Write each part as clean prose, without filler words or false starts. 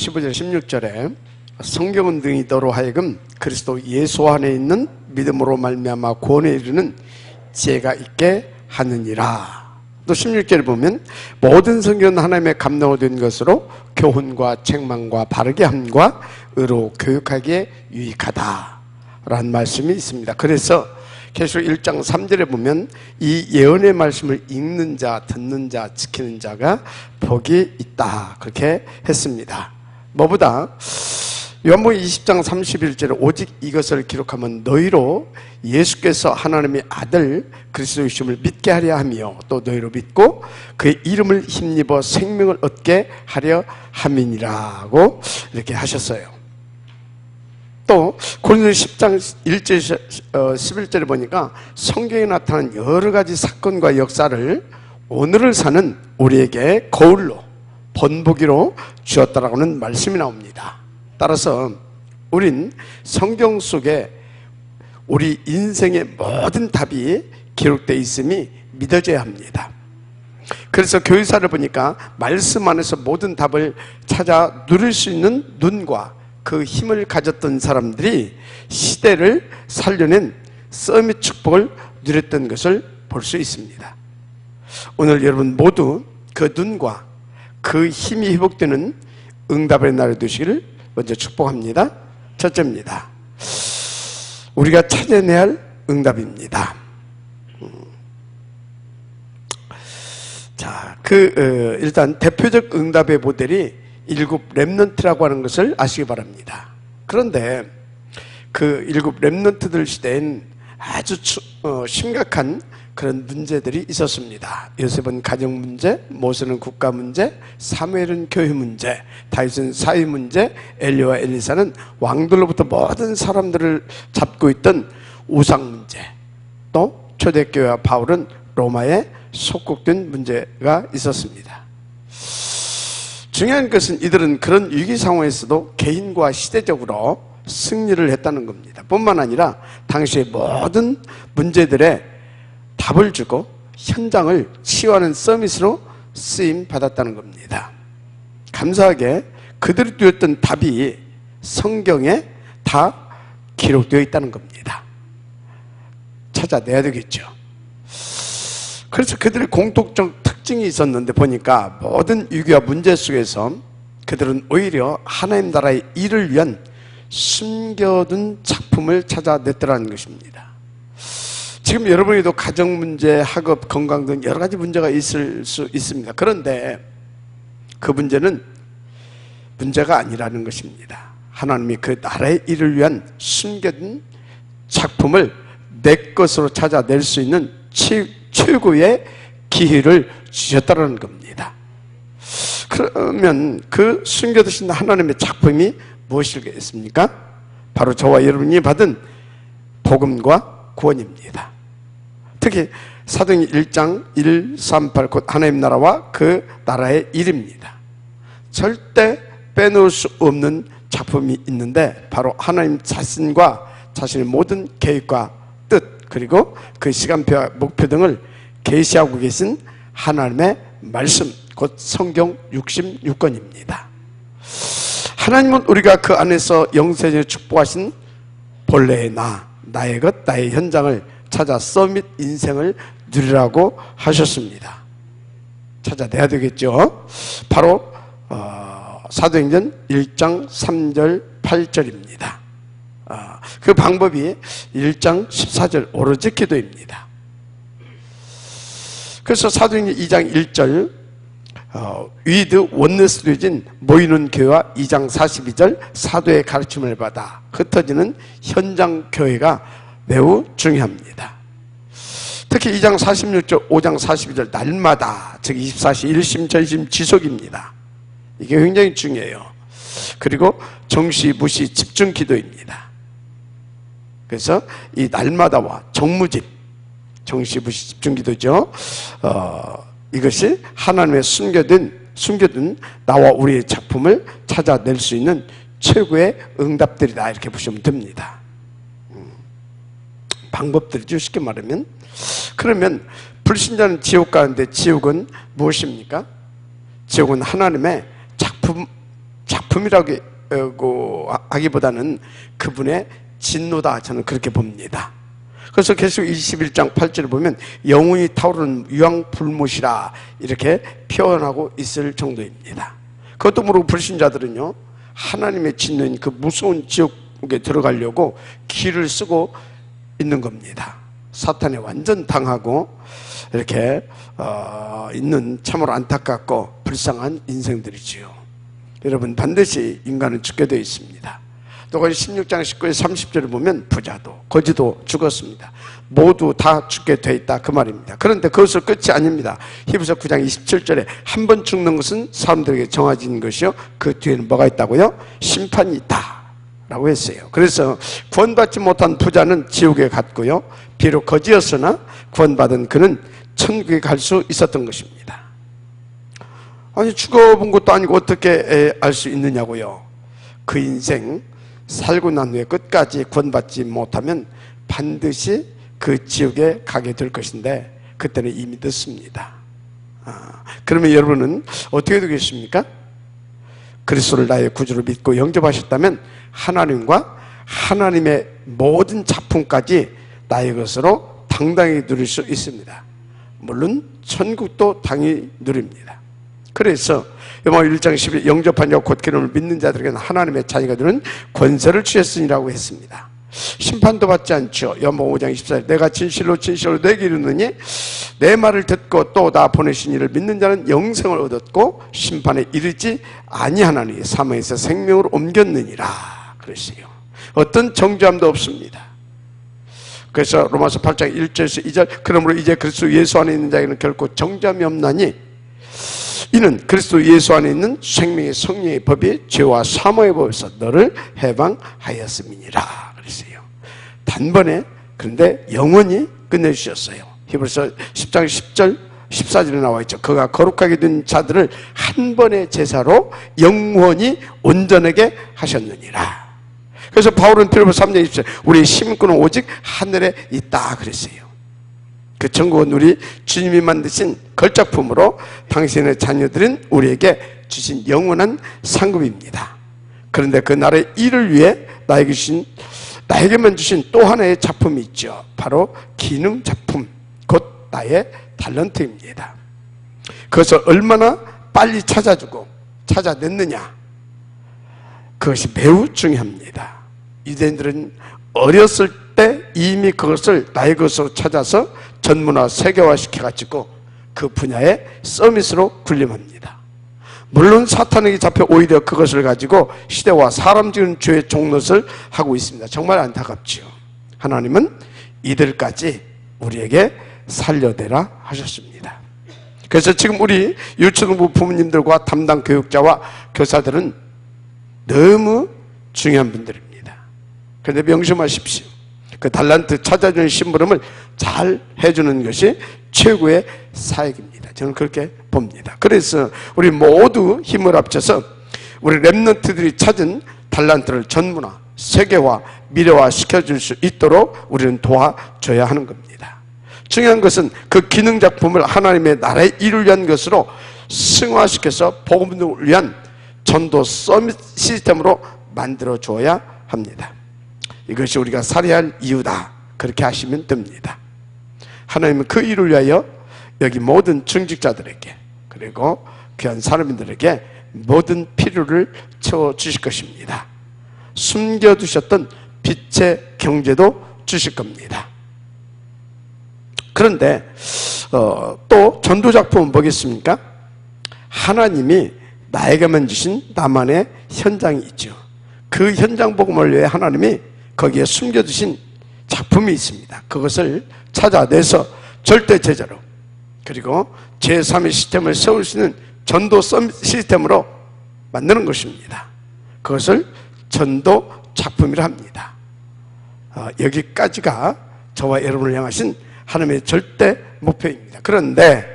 15절 16절에 성경은 너희로 하여금 그리스도 예수 안에 있는 믿음으로 말미암아 구원에 이르는 지혜가 있게 하느니라. 또 16절에 보면 모든 성경은 하나님의 감동으로 된 것으로 교훈과 책망과 바르게 함과 의로 교육하기에 유익하다 라는 말씀이 있습니다. 그래서 계시록 1장 3절에 보면 이 예언의 말씀을 읽는 자, 듣는 자, 지키는 자가 복이 있다 그렇게 했습니다. 뭐보다 요한복음 20장 31절에 오직 이것을 기록하면 너희로 예수께서 하나님의 아들 그리스도이심을 믿게 하려 하며 또 너희로 믿고 그의 이름을 힘입어 생명을 얻게 하려 함이니라고 이렇게 하셨어요. 또 고린도서 10장 1절 11절에 보니까 성경에 나타난 여러 가지 사건과 역사를 오늘을 사는 우리에게 거울로 본보기로 주었다라고는 말씀이 나옵니다. 따라서 우린 성경 속에 우리 인생의 모든 답이 기록되어 있음이 믿어져야 합니다. 그래서 교회사를 보니까 말씀 안에서 모든 답을 찾아 누릴 수 있는 눈과 그 힘을 가졌던 사람들이 시대를 살려낸 썸의 축복을 누렸던 것을 볼 수 있습니다. 오늘 여러분 모두 그 눈과 그 힘이 회복되는 응답의 날을 되시기를 먼저 축복합니다. 첫째입니다. 우리가 찾아내야 할 응답입니다. 자, 일단 대표적 응답의 모델이 일곱 렘넌트라고 하는 것을 아시기 바랍니다. 그런데 그 일곱 렘넌트들 시대엔 아주 심각한 그런 문제들이 있었습니다. 요셉은 가정 문제, 모세는 국가 문제, 사무엘은 교회 문제, 다윗은 사회 문제, 엘리와 엘리사는 왕들로부터 모든 사람들을 잡고 있던 우상 문제, 또 초대교회와 바울은 로마에 속국된 문제가 있었습니다. 중요한 것은 이들은 그런 위기 상황에서도 개인과 시대적으로 승리를 했다는 겁니다. 뿐만 아니라 당시의 모든 문제들에 답을 주고 현장을 치유하는 서밋으로 쓰임 받았다는 겁니다. 감사하게 그들이 띄웠던 답이 성경에 다 기록되어 있다는 겁니다. 찾아내야 되겠죠. 그래서 그들의 공통적 특징이 있었는데 보니까 모든 위기와 문제 속에서 그들은 오히려 하나님 나라의 일을 위한 숨겨둔 작품을 찾아냈더라는 것입니다. 지금 여러분에도 가정 문제, 학업, 건강 등 여러 가지 문제가 있을 수 있습니다. 그런데 그 문제는 문제가 아니라는 것입니다. 하나님이 그 나라의 일을 위한 숨겨둔 작품을 내 것으로 찾아낼 수 있는 최고의 기회를 주셨다는 겁니다. 그러면 그 숨겨두신 하나님의 작품이 무엇이겠습니까? 바로 저와 여러분이 받은 복음과 구원입니다. 특히 사도행전 1장 1, 3, 8 곧 하나님 나라와 그 나라의 일입니다. 절대 빼놓을 수 없는 작품이 있는데 바로 하나님 자신과 자신의 모든 계획과 뜻 그리고 그 시간표와 목표 등을 계시하고 계신 하나님의 말씀 곧 성경 66권입니다. 하나님은 우리가 그 안에서 영생을 축복하신 본래의 나의 것, 나의 현장을 찾아 서밋 인생을 누리라고 하셨습니다. 찾아내야 되겠죠. 바로 사도행전 1장 3절 8절입니다. 그 방법이 1장 14절 오로지 기도입니다. 그래서 사도행전 2장 1절 위드 원네스 류진 모이는 교회와 2장 42절 사도의 가르침을 받아 흩어지는 현장 교회가 매우 중요합니다. 특히 2장 46절 5장 42절 날마다 즉 24시 일심 전심 지속입니다. 이게 굉장히 중요해요. 그리고 정시 무시 집중 기도입니다. 그래서 이 날마다와 정무집 정시 무시 집중 기도죠. 이것이 하나님의 숨겨둔 나와 우리의 작품을 찾아낼 수 있는 최고의 응답들이다 이렇게 보시면 됩니다. 방법들이죠. 쉽게 말하면. 그러면 불신자는 지옥 가는데 지옥은 무엇입니까? 지옥은 하나님의 작품이라고 하기보다는 그분의 진노다, 저는 그렇게 봅니다. 그래서 계속 21장 8절을 보면 영혼이 타오르는 유황불못이라 이렇게 표현하고 있을 정도입니다. 그것도 모르고 불신자들은요, 하나님의 짓는 그 무서운 지옥에 들어가려고 길을 쓰고 있는 겁니다. 사탄에 완전 당하고 이렇게 있는 참으로 안타깝고 불쌍한 인생들이지요. 여러분, 반드시 인간은 죽게 되어 있습니다. 또 16장 19절 30절을 보면 부자도 거지도 죽었습니다. 모두 다 죽게 돼 있다, 그 말입니다. 그런데 그것을 끝이 아닙니다. 히브리서 9장 27절에 한 번 죽는 것은 사람들에게 정해진 것이요, 그 뒤에는 뭐가 있다고요? 심판이 있다 라고 했어요. 그래서 구원받지 못한 부자는 지옥에 갔고요, 비록 거지였으나 구원받은 그는 천국에 갈 수 있었던 것입니다. 아니, 죽어본 것도 아니고 어떻게 알 수 있느냐고요. 그 인생 살고 난 후에 끝까지 구원받지 못하면 반드시 그 지옥에 가게 될 것인데, 그때는 이미 늦습니다. 그러면 여러분은 어떻게 되겠습니까? 그리스도를 나의 구주로 믿고 영접하셨다면 하나님과 하나님의 모든 작품까지 나의 것으로 당당히 누릴 수 있습니다. 물론 천국도 당연히 누립니다. 그래서 요한복음 1장 10일 영접한 자 곧 기름을 믿는 자들에게는 하나님의 자녀가 되는 권세를 주셨으니라고 했습니다. 심판도 받지 않죠. 요한복음 5장 24절 내가 진실로 진실로 내게 이르노니 내 말을 듣고 또 나 보내신 이를 믿는 자는 영생을 얻었고 심판에 이르지 아니하나니 사망에서 생명으로 옮겼느니라 그랬어요. 어떤 정죄함도 없습니다. 그래서 로마서 8장 1절에서 2절 그러므로 이제 그리스도 예수 안에 있는 자에게는 결코 정죄함이 없나니 이는 그리스도 예수 안에 있는 생명의 성령의 법이 죄와 사망의 법에서 너를 해방하였음이니라 그랬어요. 단번에, 그런데 영원히 끝내주셨어요. 히브리서 10장 10절 14절에 나와 있죠. 그가 거룩하게 된 자들을 한 번의 제사로 영원히 온전하게 하셨느니라. 그래서 바울은 빌립보서 3장 20절 우리의 심꾼은 오직 하늘에 있다 그랬어요. 그 천국은 우리 주님이 만드신 걸작품으로 당신의 자녀들은 우리에게 주신 영원한 상급입니다. 그런데 그 나라의 일을 위해 나에게만 주신 또 하나의 작품이 있죠. 바로 기능 작품, 곧 나의 탤런트입니다. 그것을 얼마나 빨리 찾아냈느냐, 그것이 매우 중요합니다. 유대인들은 어렸을 때 이미 그것을 나의 것으로 찾아서 전문화 세계화 시켜가지고 그 분야의 서밋으로 군림합니다. 물론 사탄에게 잡혀 오히려 그것을 가지고 시대와 사람 지은 죄의 종노릇을 하고 있습니다. 정말 안타깝지요. 하나님은 이들까지 우리에게 살려내라 하셨습니다. 그래서 지금 우리 유초등부 부모님들과 담당 교육자와 교사들은 너무 중요한 분들입니다. 그런데 명심하십시오. 그 달란트 찾아주는 심부름을 잘 해주는 것이 최고의 사역입니다. 저는 그렇게 봅니다. 그래서 우리 모두 힘을 합쳐서 우리 랩런트들이 찾은 달란트를 전문화, 세계화, 미래화 시켜줄 수 있도록 우리는 도와줘야 하는 겁니다. 중요한 것은 그 기능작품을 하나님의 나라의 일을 위한 것으로 승화시켜서 복음을 위한 전도 서밋 시스템으로 만들어줘야 합니다. 이것이 우리가 살아야 할 이유다, 그렇게 하시면 됩니다. 하나님은 그 일을 위하여 여기 모든 중직자들에게 그리고 귀한 사람들에게 모든 필요를 채워주실 것입니다. 숨겨두셨던 빛의 경제도 주실 겁니다. 그런데 또 전도작품은 뭐겠습니까? 하나님이 나에게만 주신 나만의 현장이 있죠. 그 현장 복음을 위해 하나님이 거기에 숨겨두신 작품이 있습니다. 그것을 찾아내서 절대 제자로 그리고 제3의 시스템을 세울 수 있는 전도 시스템으로 만드는 것입니다. 그것을 전도 작품이라 합니다. 여기까지가 저와 여러분을 향하신 하나님의 절대 목표입니다. 그런데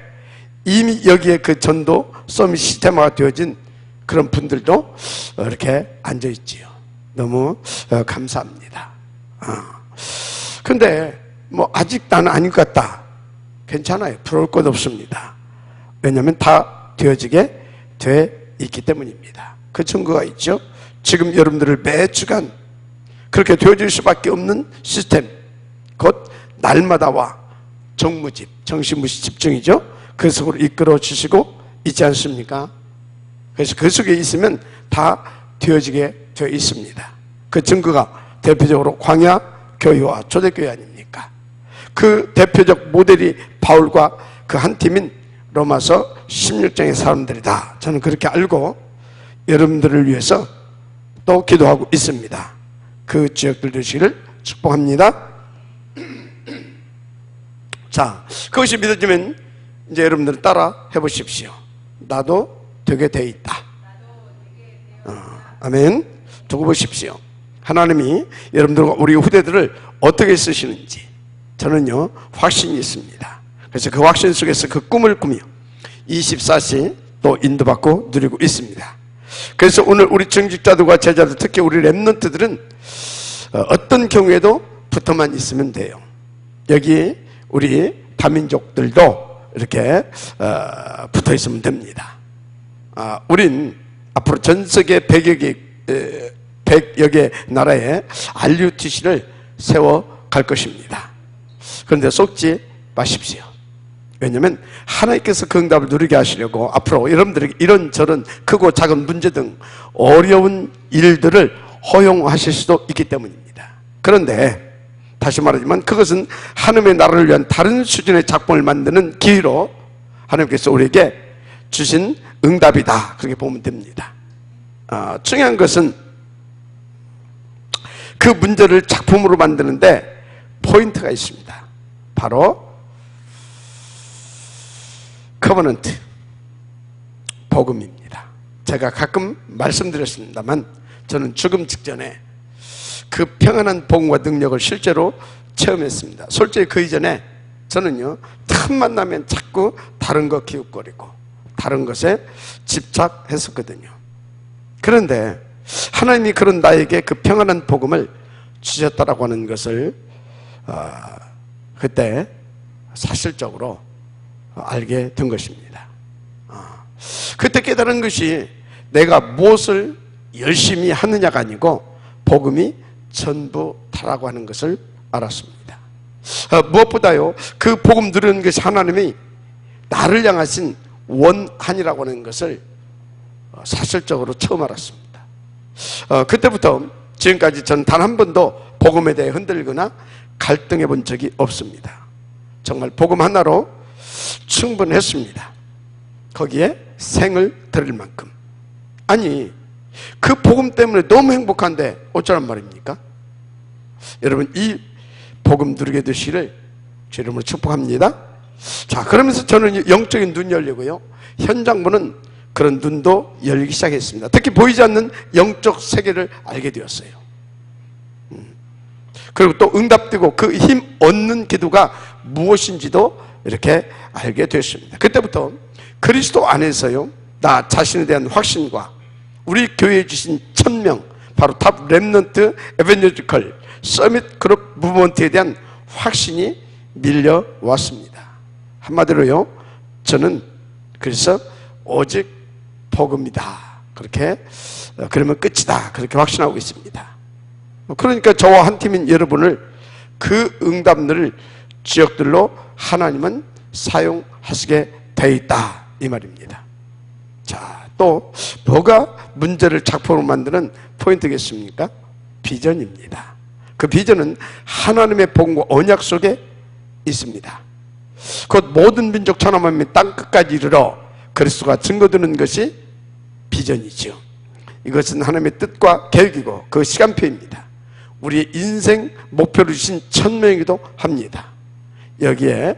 이미 여기에 그 전도 서밋 시스템화가 되어진 그런 분들도 이렇게 앉아있지요. 너무 감사합니다. 근데 뭐 아직 나는 아닌 것 같다. 괜찮아요. 부러울 것 없습니다. 왜냐하면 다 되어지게 돼 있기 때문입니다. 그 증거가 있죠. 지금 여러분들을 매주간 그렇게 되어질 수밖에 없는 시스템, 곧 날마다와 정무집, 정신무시 집중이죠. 그 속으로 이끌어 주시고 있지 않습니까? 그래서 그 속에 있으면 다 되어지게 되어 있습니다. 그 증거가 대표적으로 광야 교회와 초대교회 아닙니까? 그 대표적 모델이 바울과 그 한 팀인 로마서 16장의 사람들이다. 저는 그렇게 알고 여러분들을 위해서 또 기도하고 있습니다. 그 지역들 되시기를 축복합니다. 자, 그것이 믿어지면 이제 여러분들 따라 해보십시오. 나도 되게 돼 있다. 아멘. 두고 보십시오. 하나님이 여러분들과 우리 후대들을 어떻게 쓰시는지 저는요 확신이 있습니다. 그래서 그 확신 속에서 그 꿈을 꾸며 24시 또 인도받고 누리고 있습니다. 그래서 오늘 우리 정직자들과 제자들, 특히 우리 렘넌트들은 어떤 경우에도 붙어만 있으면 돼요. 여기 우리 다민족들도 이렇게 붙어 있으면 됩니다. 우린 앞으로 전 세계 100여 개 나라에 RUTC를 세워 갈 것입니다. 그런데 속지 마십시오. 왜냐하면 하나님께서 그 응답을 누리게 하시려고 앞으로 여러분들에게 이런저런 크고 작은 문제 등 어려운 일들을 허용하실 수도 있기 때문입니다. 그런데 다시 말하지만 그것은 하나님의 나라를 위한 다른 수준의 작품을 만드는 기회로 하나님께서 우리에게 주신 응답이다, 그렇게 보면 됩니다. 중요한 것은 그 문제를 작품으로 만드는데 포인트가 있습니다. 바로 커버넌트, 복음입니다. 제가 가끔 말씀드렸습니다만 저는 죽음 직전에 그 평안한 복음과 능력을 실제로 체험했습니다. 솔직히 그 이전에 저는요 틈만 나면 자꾸 다른 거 기웃거리고 다른 것에 집착했었거든요. 그런데 하나님이 그런 나에게 그 평안한 복음을 주셨다라고 하는 것을 그때 사실적으로 알게 된 것입니다. 그때 깨달은 것이 내가 무엇을 열심히 하느냐가 아니고 복음이 전부다라고 하는 것을 알았습니다. 무엇보다요 그 복음 누리는 것이 하나님이 나를 향하신 원한이라고 하는 것을 사실적으로 처음 알았습니다. 그때부터 지금까지 전 단 한 번도 복음에 대해 흔들거나 갈등해 본 적이 없습니다. 정말 복음 하나로 충분했습니다. 거기에 생을 드릴 만큼. 아니 그 복음 때문에 너무 행복한데 어쩌란 말입니까? 여러분 이 복음 누리게 되시기를 제 이름으로 축복합니다. 자, 그러면서 저는 영적인 눈이 열리고요 현장부는 그런 눈도 열리기 시작했습니다. 특히 보이지 않는 영적 세계를 알게 되었어요. 그리고 또 응답되고 그 힘 얻는 기도가 무엇인지도 이렇게 알게 됐습니다. 그때부터 그리스도 안에서요 나 자신에 대한 확신과 우리 교회에 주신 1000명 바로 탑 렘넌트 에벤저리컬 서밋 그룹 무브먼트에 대한 확신이 밀려왔습니다. 한마디로요 저는 그래서 오직 복음이다, 그렇게 그러면 끝이다, 그렇게 확신하고 있습니다. 그러니까 저와 한 팀인 여러분을 그 응답들을 지역들로 하나님은 사용하시게 돼 있다, 이 말입니다. 자, 또 뭐가 문제를 작품으로 만드는 포인트겠습니까? 비전입니다. 그 비전은 하나님의 복음과 언약 속에 있습니다. 곧 모든 민족 천하만민 땅 끝까지 이르러 그리스도가 증거되는 것이 비전이죠. 이것은 하나님의 뜻과 계획이고 그 시간표입니다. 우리의 인생 목표를 주신 1000명이기도 합니다. 여기에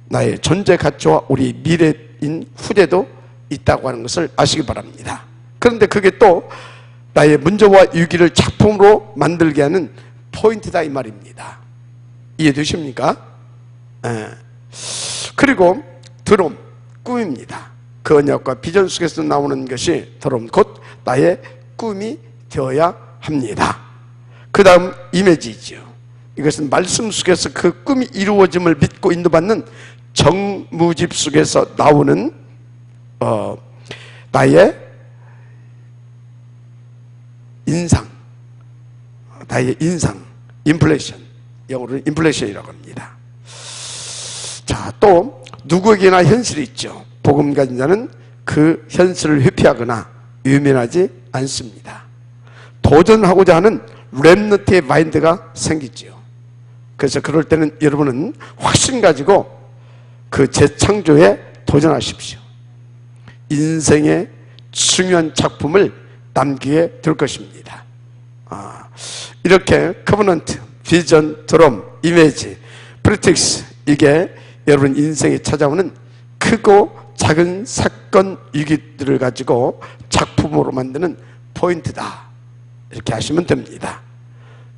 나의 존재 가치와 우리 미래인 후대도 있다고 하는 것을 아시기 바랍니다. 그런데 그게 또 나의 문제와 위기를 작품으로 만들게 하는 포인트다, 이 말입니다. 이해되십니까? 그리고 드롬, 꿈입니다. 그 언약과 비전 속에서 나오는 것이 드롬, 곧 나의 꿈이 되어야 합니다. 그 다음 이미지죠. 이것은 말씀 속에서 그 꿈이 이루어짐을 믿고 인도받는 정무집 속에서 나오는 나의 인상, 나의 인상, 인플레이션, 영어로는 인플레이션이라고 합니다. 자, 또 누구에게나 현실이 있죠. 복음 가진 자는 그 현실을 회피하거나 외면하지 않습니다. 도전하고자 하는 렘넌트의 마인드가 생기지요. 그래서 그럴 때는 여러분은 확신 가지고 그 재창조에 도전하십시오. 인생의 중요한 작품을 남기게 될 것입니다. 이렇게 커버넌트, 비전, 드럼, 이미지, 프리틱스, 이게 여러분 인생에 찾아오는 크고 작은 사건, 위기들을 가지고 작품으로 만드는 포인트다, 이렇게 하시면 됩니다.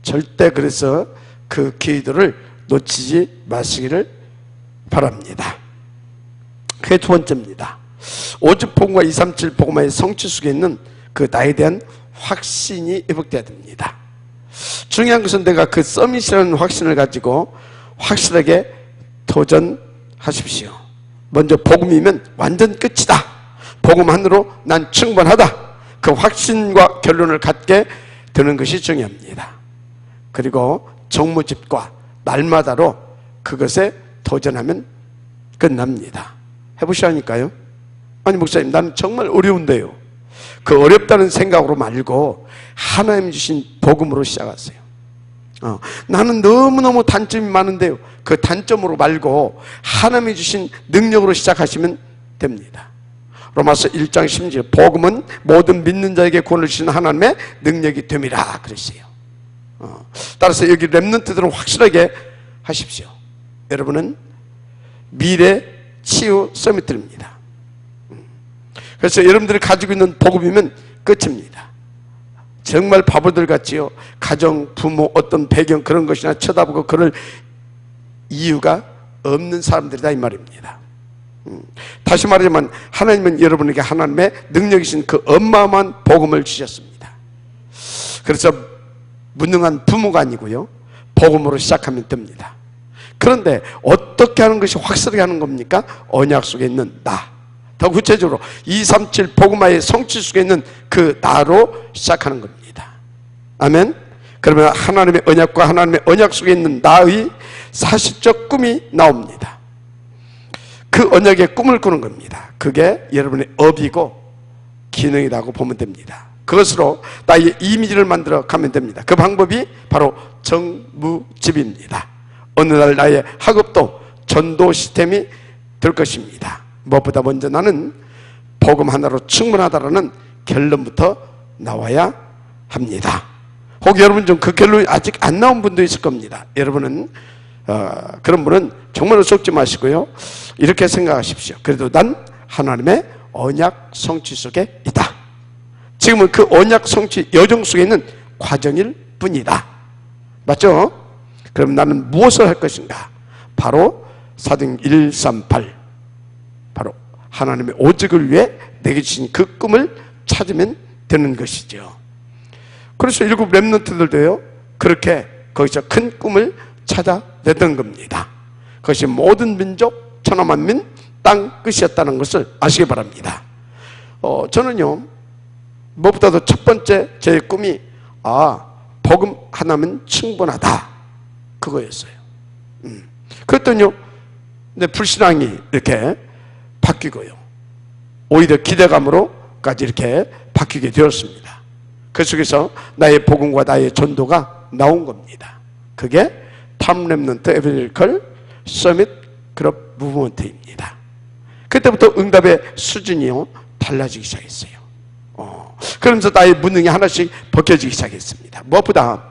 절대 그래서 그 기회들을 놓치지 마시기를 바랍니다. 그게 두 번째입니다. 5집 복음과 237 복음화의 성취 속에 있는 그 나에 대한 확신이 회복되어야 됩니다. 중요한 것은 내가 그 서밋이라는 확신을 가지고 확실하게 도전하십시오. 먼저 복음이면 완전 끝이다, 복음 하나로 난 충분하다, 그 확신과 결론을 갖게 되는 것이 중요합니다. 그리고 정무집과 날마다로 그것에 도전하면 끝납니다. 해보시라니까요. 아니 목사님, 나는 정말 어려운데요. 그 어렵다는 생각으로 말고 하나님 주신 복음으로 시작하세요. 나는 너무너무 단점이 많은데요. 그 단점으로 말고 하나님이 주신 능력으로 시작하시면 됩니다. 로마서 1장 10절, 복음은 모든 믿는 자에게 구원을 주시는 하나님의 능력이 됨이라 그랬어요. 따라서 여기 렘넌트들은 확실하게 하십시오. 여러분은 미래 치유 서밋들입니다. 그래서 여러분들이 가지고 있는 복음이면 끝입니다. 정말 바보들 같지요. 가정, 부모, 어떤 배경 그런 것이나 쳐다보고 그럴 이유가 없는 사람들이다, 이 말입니다. 다시 말하자면 하나님은 여러분에게 하나님의 능력이신 그 어마어마한 복음을 주셨습니다. 그래서 무능한 부모가 아니고요, 복음으로 시작하면 됩니다. 그런데 어떻게 하는 것이 확실하게 하는 겁니까? 언약 속에 있는 나, 더 구체적으로 237 복음화의 성취 속에 있는 그 나로 시작하는 겁니다. 아멘. 그러면 하나님의 언약과 하나님의 언약 속에 있는 나의 사실적 꿈이 나옵니다. 그 언약의 꿈을 꾸는 겁니다. 그게 여러분의 업이고 기능이라고 보면 됩니다. 그것으로 나의 이미지를 만들어 가면 됩니다. 그 방법이 바로 정무집입니다. 어느 날 나의 학업도 전도 시스템이 될 것입니다. 무엇보다 먼저 나는 복음 하나로 충분하다라는 결론부터 나와야 합니다. 혹 여러분 중 그 결론이 아직 안 나온 분도 있을 겁니다. 여러분은 그런 분은 정말로 속지 마시고요, 이렇게 생각하십시오. 그래도 난 하나님의 언약 성취 속에 있다. 지금은 그 언약 성취 여정 속에 있는 과정일 뿐이다. 맞죠? 그럼 나는 무엇을 할 것인가? 바로 사도행 138, 바로 하나님의 오직을 위해 내게 주신 그 꿈을 찾으면 되는 것이죠. 그래서 일곱 렘넌트들도요, 그렇게 거기서 큰 꿈을 찾아냈던 겁니다. 그것이 모든 민족, 천하만민, 땅 끝이었다는 것을 아시기 바랍니다. 저는요, 무엇보다도 첫 번째 제 꿈이 복음 하나면 충분하다, 그거였어요. 그랬더니요, 내 불신앙이 이렇게 바뀌고요, 오히려 기대감으로까지 이렇게 바뀌게 되었습니다. 그 속에서 나의 복음과 나의 전도가 나온 겁니다. 그게 탑 렘넌트 에vangel리컬 서밋 그룹 무브먼트입니다. 그때부터 응답의 수준이요 달라지기 시작했어요. 그러면서 나의 무능이 하나씩 벗겨지기 시작했습니다. 무엇보다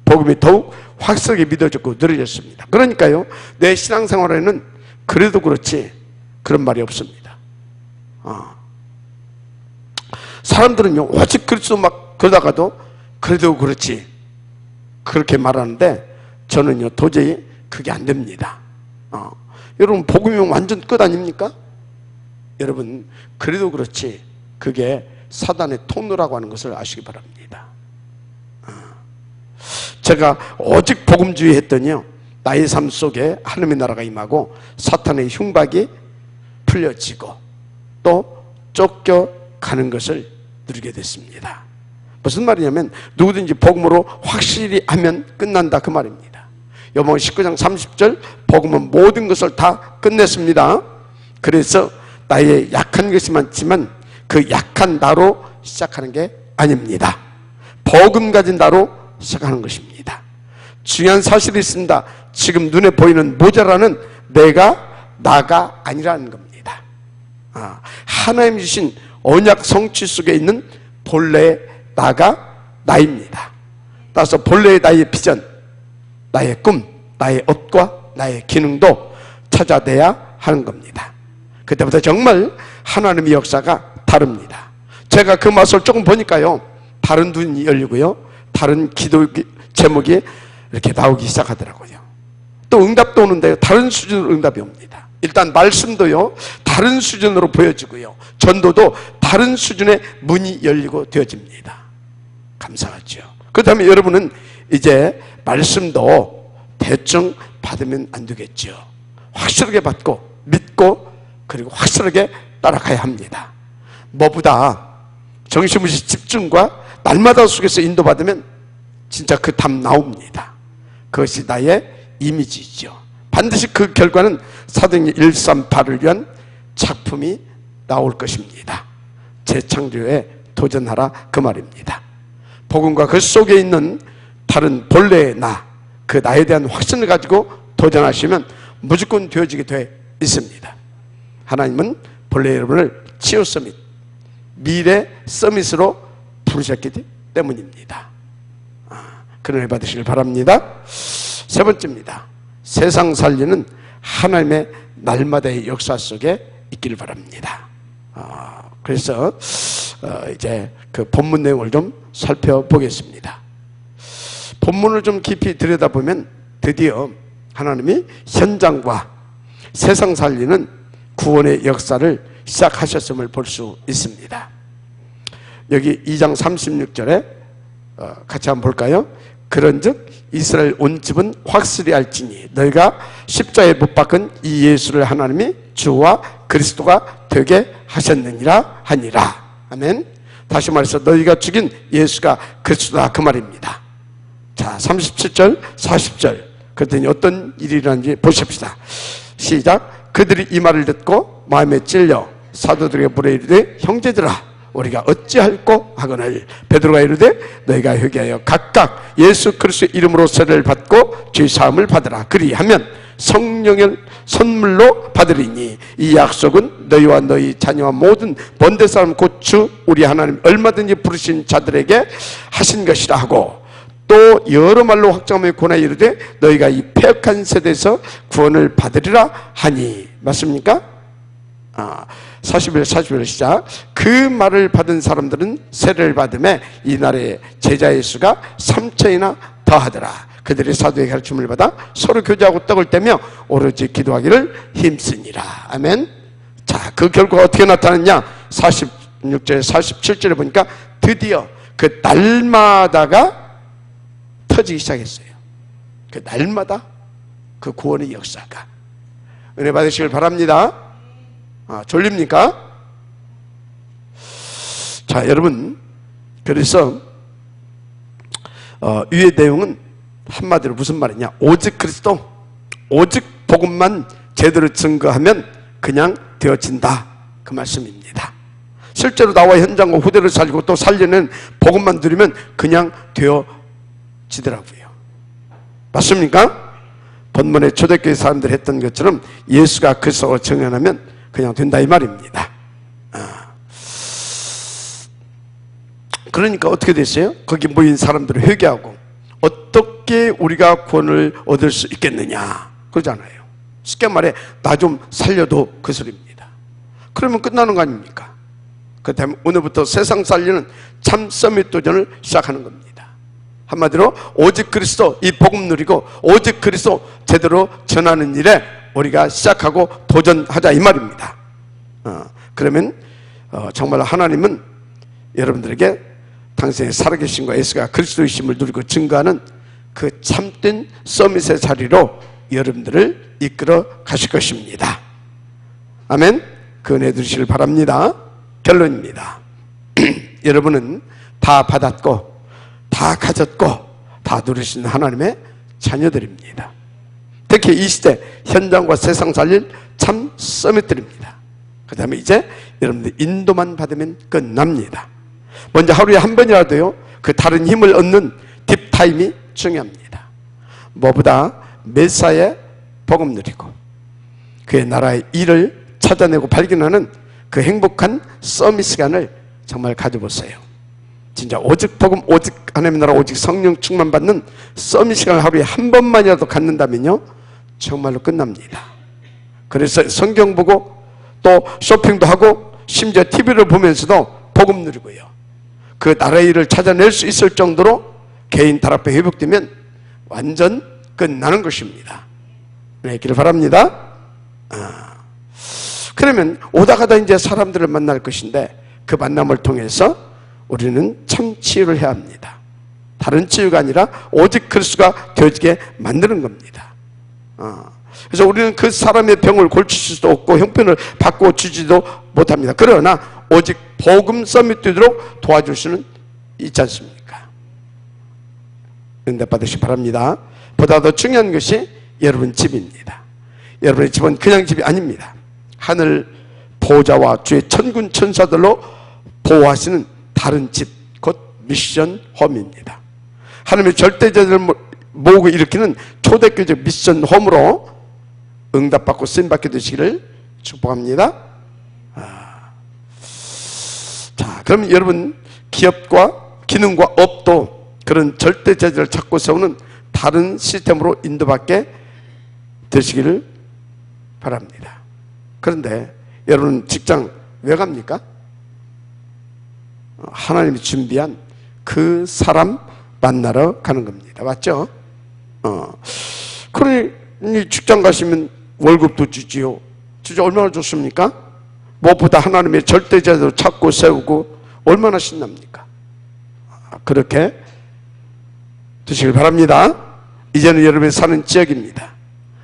복음이 더욱 확실하게 믿어졌고 늘어졌습니다. 그러니까요, 내 신앙생활에는 그래도 그렇지 그런 말이 없습니다. 사람들은요, 오직 그리스도 막 그러다가도 그래도 그렇지 그렇게 말하는데, 저는요 도저히 그게 안 됩니다. 여러분, 복음이면 완전 끝 아닙니까? 여러분, 그래도 그렇지 그게 사단의 통로라고 하는 것을 아시기 바랍니다. 제가 오직 복음주의 했더니요, 나의 삶 속에 하나님의 나라가 임하고 사탄의 흉박이 풀려지고 또 쫓겨가는 것을 누리게 됐습니다. 무슨 말이냐면 누구든지 복음으로 확실히 하면 끝난다 그 말입니다. 요번 19장 30절 복음은 모든 것을 다 끝냈습니다. 그래서 나의 약한 것이 많지만 그 약한 나로 시작하는 게 아닙니다. 복음 가진 나로 시작하는 것입니다. 중요한 사실이 있습니다. 지금 눈에 보이는 모자라는 나가 아니라는 겁니다. 하나님 주신 언약 성취 속에 있는 본래의 나가 나입니다. 따라서 본래의 나의 비전, 나의 꿈, 나의 업과 나의 기능도 찾아내야 하는 겁니다. 그때부터 정말 하나님의 역사가 다릅니다. 제가 그 맛을 조금 보니까요, 다른 눈이 열리고요, 다른 기도 제목이 이렇게 나오기 시작하더라고요. 또 응답도 오는데요, 다른 수준으로 응답이 옵니다. 일단 말씀도요, 다른 수준으로 보여지고요, 전도도 다른 수준의 문이 열리고 되어집니다. 감사하죠. 그 다음에 여러분은 이제 말씀도 대충 받으면 안 되겠죠. 확실하게 받고 믿고 그리고 확실하게 따라가야 합니다. 뭐보다 정신무시 집중과 날마다 속에서 인도받으면 진짜 그 답 나옵니다. 그것이 나의 이미지죠. 반드시 그 결과는 사도행전 138을 위한 작품이 나올 것입니다. 재창조에 도전하라 그 말입니다. 복음과 그 속에 있는 다른 본래의 나, 그 나에 대한 확신을 가지고 도전하시면 무조건 되어지게 돼 있습니다. 하나님은 본래 여러분을 치유 서밋, 미래 서밋으로 부르셨기 때문입니다. 그런 일 받으시길 바랍니다. 세 번째입니다. 세상 살리는 하나님의 날마다의 역사 속에 있기를 바랍니다. 그래서 이제 그 본문 내용을 좀 살펴보겠습니다. 본문을 좀 깊이 들여다보면 드디어 하나님이 현장과 세상 살리는 구원의 역사를 시작하셨음을 볼 수 있습니다. 여기 2장 36절에 같이 한번 볼까요? 그런즉 이스라엘 온 집은 확실히 알지니 너희가 십자가에 못 박은 이 예수를 하나님이 주와 그리스도가 되게 하셨느니라 하니라. 아멘. 다시 말해서 너희가 죽인 예수가 그리스도다 그 말입니다. 자, 37절 40절 그랬더니 어떤 일이 일어난지 보십시다. 시작. 그들이 이 말을 듣고 마음에 찔려 사도들에게 물어 이르되 형제들아 우리가 어찌할꼬 하거늘 베드로가 이르되 너희가 회개하여 각각 예수 그리스도의 이름으로 세례를 받고 죄 사함을 받으라. 그리하면 성령을 선물로 받으리니 이 약속은 너희와 너희 자녀와 모든 본대 사람 곧 주 우리 하나님 얼마든지 부르신 자들에게 하신 것이라 하고 또 여러 말로 확장하며 권하여 이르되 너희가 이 패역한 세대에서 구원을 받으리라 하니. 맞습니까? 41 시작. 그 말을 받은 사람들은 세례를 받음에 이날에 제자의 수가 3천이나 더하더라. 그들이 사도의 가르침을 받아 서로 교제하고 떡을 떼며 오로지 기도하기를 힘쓰니라. 아멘. 자, 그 결과가 어떻게 나타났냐? 46절 47절에 보니까 드디어 그 날마다가 터지기 시작했어요. 그 날마다 그 구원의 역사가. 은혜 받으시길 바랍니다. 졸립니까? 자, 여러분, 그래서 위의 내용은 한마디로 무슨 말이냐? 오직 그리스도, 오직 복음만 제대로 증거하면 그냥 되어진다 그 말씀입니다. 실제로 나와 현장과 후대를 살리고 또 살리는 복음만 들으면 그냥 되어지더라고요. 맞습니까? 본문의 초대교회 사람들이 했던 것처럼 예수가 그리스도로 증언하면 그냥 된다 이 말입니다. 그러니까 어떻게 됐어요? 거기 모인 사람들을 회개하고 어떻게 우리가 구원을 얻을 수 있겠느냐 그러잖아요. 쉽게 말해 나 좀 살려도 그 소리입니다. 그러면 끝나는 거 아닙니까? 그 다음에 오늘부터 세상 살리는 참 서밋 도전을 시작하는 겁니다. 한마디로 오직 그리스도 이 복음 누리고 오직 그리스도 제대로 전하는 일에 우리가 시작하고 도전하자 이 말입니다. 그러면 정말 하나님은 여러분들에게 당신의 살아계신과 예수가 그리스도이심을 누리고 증거하는 그 참된 서밋의 자리로 여러분들을 이끌어 가실 것입니다. 아멘. 그 은혜 누리시길 바랍니다. 결론입니다. 여러분은 다 받았고 다 가졌고 다 누리신 하나님의 자녀들입니다. 특히 이 시대 현장과 세상 살릴 참 서밋들입니다. 그 다음에 이제 여러분들 인도만 받으면 끝납니다. 먼저 하루에 한 번이라도요 그 다른 힘을 얻는 딥타임이 중요합니다. 뭐보다 메사의 복음 누리고 그의 나라의 일을 찾아내고 발견하는 그 행복한 서밋 시간을 정말 가져보세요. 진짜 오직 복음, 오직 하나님의 나라, 오직 성령 충만 받는 서밋 시간을 하루에 한 번만이라도 갖는다면요 정말로 끝납니다. 그래서 성경 보고 또 쇼핑도 하고 심지어 TV를 보면서도 복음 누리고요 그 나라의 일을 찾아낼 수 있을 정도로 개인 타락병 회복되면 완전 끝나는 것입니다. 네, 있기를 바랍니다. 그러면 오다 가다 이제 사람들을 만날 것인데 그 만남을 통해서 우리는 참 치유를 해야 합니다. 다른 치유가 아니라 오직 그리스도가 되어지게 만드는 겁니다. 그래서 우리는 그 사람의 병을 고칠 수도 없고 형편을 바꿔주지도 못합니다. 그러나 오직 복음 서밋 되도록 도와줄 수는 있지 않습니까? 응답 받으시기 바랍니다. 보다 더 중요한 것이 여러분 집입니다. 여러분의 집은 그냥 집이 아닙니다. 하늘 보좌와 주의 천군 천사들로 보호하시는 다른 집, 곧 미션 홈입니다. 하나님의 절대자들을 모으고 일으키는 초대교적 미션 홈으로 응답받고 쓰임받게 되시기를 축복합니다. 자, 그럼 여러분 기업과 기능과 업도 그런 절대자들을 찾고 세우는 다른 시스템으로 인도받게 되시기를 바랍니다. 그런데 여러분 직장 왜 갑니까? 하나님이 준비한 그 사람 만나러 가는 겁니다. 맞죠? 그러니 직장 가시면 월급도 주지요. 진짜 얼마나 좋습니까? 무엇보다 하나님의 절대자도 찾고 세우고 얼마나 신납니까? 그렇게 되시길 바랍니다. 이제는 여러분이 사는 지역입니다.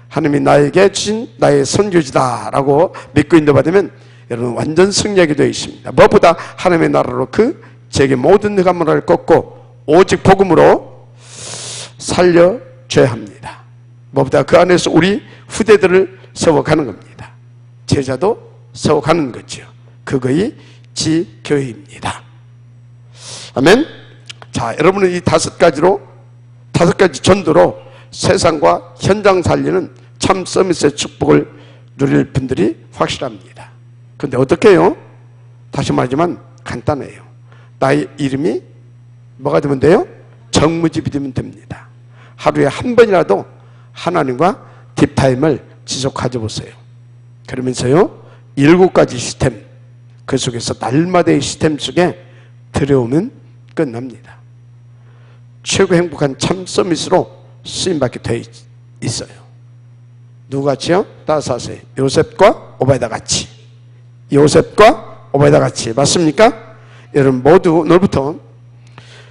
하나님이 나에게 주신 나의 선교지다라고 믿고 인도받으면 여러분 완전 승리하게 되어 있습니다. 무엇보다 하나님의 나라로 그 지역의 모든 흑암을 꺾고 오직 복음으로 살려줘야 합니다. 무엇보다 그 안에서 우리 후대들을 세워가는 겁니다. 제자도 세워가는 거죠. 그거의 지교회입니다. 아멘. 자, 여러분은 이 다섯 가지 전도로 세상과 현장 살리는 참 서밋의 축복을 누릴 분들이 확실합니다. 그런데 어떻게 해요? 다시 말하지만 간단해요. 나의 이름이 뭐가 되면 돼요? 정무집이 되면 됩니다. 하루에 한 번이라도 하나님과 딥타임을 지속 가져보세요. 그러면서요 7가지 시스템, 그 속에서 날마다의 시스템 속에 들여오면 끝납니다. 최고 행복한 참 서밋으로 쓰임받게 되어 있어요. 누구같이요? 따라서 하세요. 요셉과 오바이다 같이. 요셉과 오바이다 같이. 맞습니까? 여러분 모두 오늘부터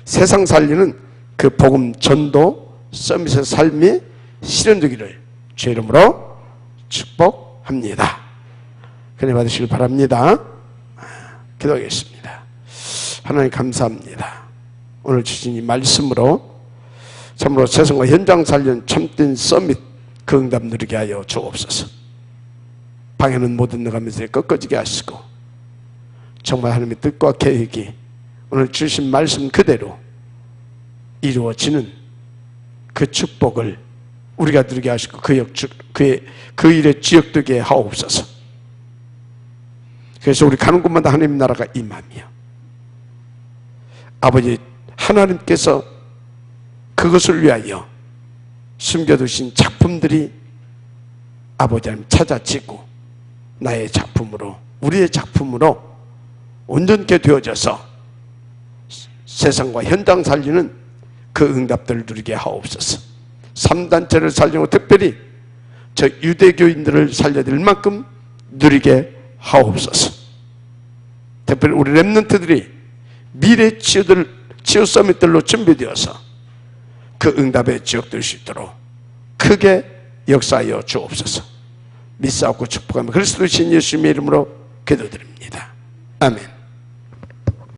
세상 살리는 그 복음 전도 서밋의 삶이 실현되기를 주 이름으로 축복합니다. 그래 받으시길 바랍니다. 기도하겠습니다. 하나님 감사합니다. 오늘 주신 이 말씀으로 참으로 세상과 현장 살리는 참된 서밋 그 응답 누리게 하여 주옵소서. 방해는 모든 나가면서 꺾어지게 하시고 정말 하나님의 뜻과 계획이 오늘 주신 말씀 그대로 이루어지는 그 축복을 우리가 누리게 하시고 그 일에 지역되게 하옵소서. 그래서 우리 가는 곳마다 하나님 나라가 임하며 아버지 하나님께서 그것을 위하여 숨겨두신 작품들이 아버지 하나님 찾아지고 나의 작품으로 우리의 작품으로 온전케 되어져서 세상과 현장 살리는 그 응답들을 누리게 하옵소서. 3단체를 살리고 특별히 저 유대교인들을 살려드릴 만큼 누리게 하옵소서. 특별히 우리 렘넌트들이 미래 치유 서밋들로 준비되어서 그 응답의 지역될 수 있도록 크게 역사하여 주옵소서. 믿사옵고 축복하며 그리스도 신 예수님의 이름으로 기도드립니다. 아멘.